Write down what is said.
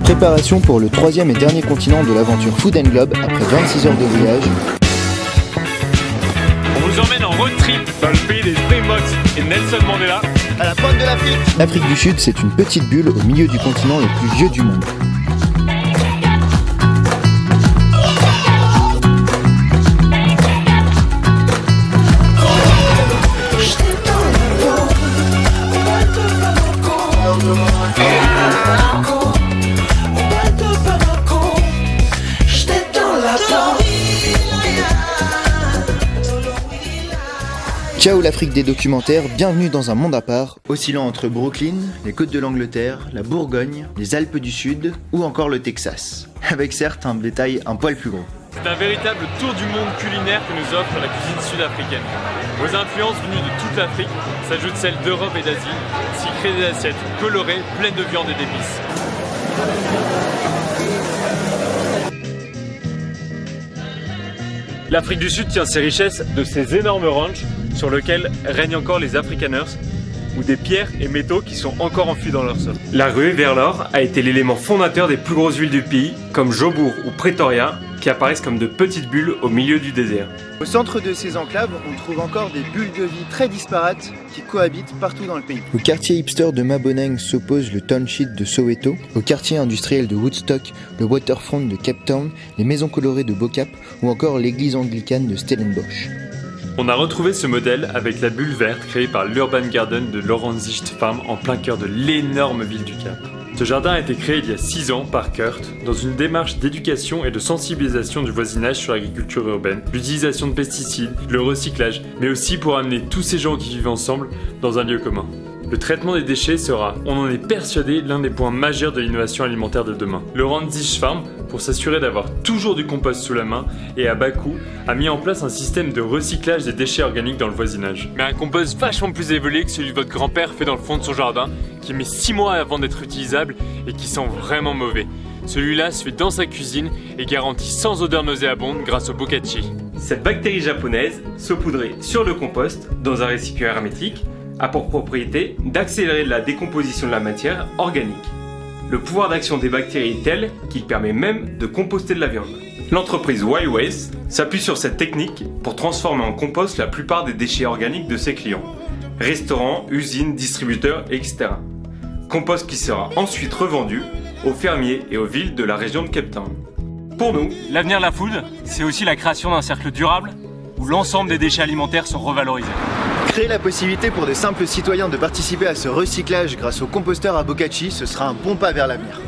Préparation pour le troisième et dernier continent de l'aventure Food and Globe après 26 heures de voyage. On vous emmène en road trip dans le pays des Springboks et Nelson Mandela. À la pointe de l'Afrique. L'Afrique du Sud, c'est une petite bulle au milieu du continent le plus vieux du monde. Ciao l'Afrique des documentaires, bienvenue dans un monde à part, oscillant entre Brooklyn, les côtes de l'Angleterre, la Bourgogne, les Alpes du Sud ou encore le Texas. Avec certes un bétail un poil plus gros. C'est un véritable tour du monde culinaire que nous offre la cuisine sud-africaine. Aux influences venues de toute l'Afrique s'ajoutent celles d'Europe et d'Asie, ce qui crée des assiettes colorées, pleines de viande et d'épices. L'Afrique du Sud tient ses richesses de ses énormes ranchs sur lesquels règnent encore les Afrikaners, ou des pierres et métaux qui sont encore enfouis dans leur sol. La ruée vers l'or a été l'élément fondateur des plus grosses villes du pays, comme Jobour ou Pretoria, qui apparaissent comme de petites bulles au milieu du désert. Au centre de ces enclaves, on trouve encore des bulles de vie très disparates qui cohabitent partout dans le pays. Au quartier hipster de Maboneng s'oppose le township de Soweto, au quartier industriel de Woodstock, le waterfront de Cape Town, les maisons colorées de Bokap ou encore l'église anglicane de Stellenbosch. On a retrouvé ce modèle avec la bulle verte créée par l'Urban Garden de Lorenzicht Farm en plein cœur de l'énorme ville du Cap. Ce jardin a été créé il y a 6 ans par Kurt dans une démarche d'éducation et de sensibilisation du voisinage sur l'agriculture urbaine, l'utilisation de pesticides, le recyclage, mais aussi pour amener tous ces gens qui vivent ensemble dans un lieu commun. Le traitement des déchets sera, on en est persuadé, l'un des points majeurs de l'innovation alimentaire de demain. Lorenzicht Farm, pour s'assurer d'avoir toujours du compost sous la main et à bas coût, a mis en place un système de recyclage des déchets organiques dans le voisinage. Mais un compost vachement plus évolué que celui de votre grand-père fait dans le fond de son jardin, qui met 6 mois avant d'être utilisable et qui sent vraiment mauvais. Celui-là se fait dans sa cuisine et garantit sans odeur nauséabonde grâce au bokashi. Cette bactérie japonaise, saupoudrée sur le compost dans un récipient hermétique, a pour propriété d'accélérer la décomposition de la matière organique. Le pouvoir d'action des bactéries est tel qu'il permet même de composter de la viande. L'entreprise Wild Waste s'appuie sur cette technique pour transformer en compost la plupart des déchets organiques de ses clients. Restaurants, usines, distributeurs, etc. Compost qui sera ensuite revendu aux fermiers et aux villes de la région de Cape Town. Pour nous, l'avenir de la food, c'est aussi la création d'un cercle durable où l'ensemble des déchets alimentaires sont revalorisés. Créer la possibilité pour de simples citoyens de participer à ce recyclage grâce au composteur à bokashi, ce sera un bon pas vers l'avenir.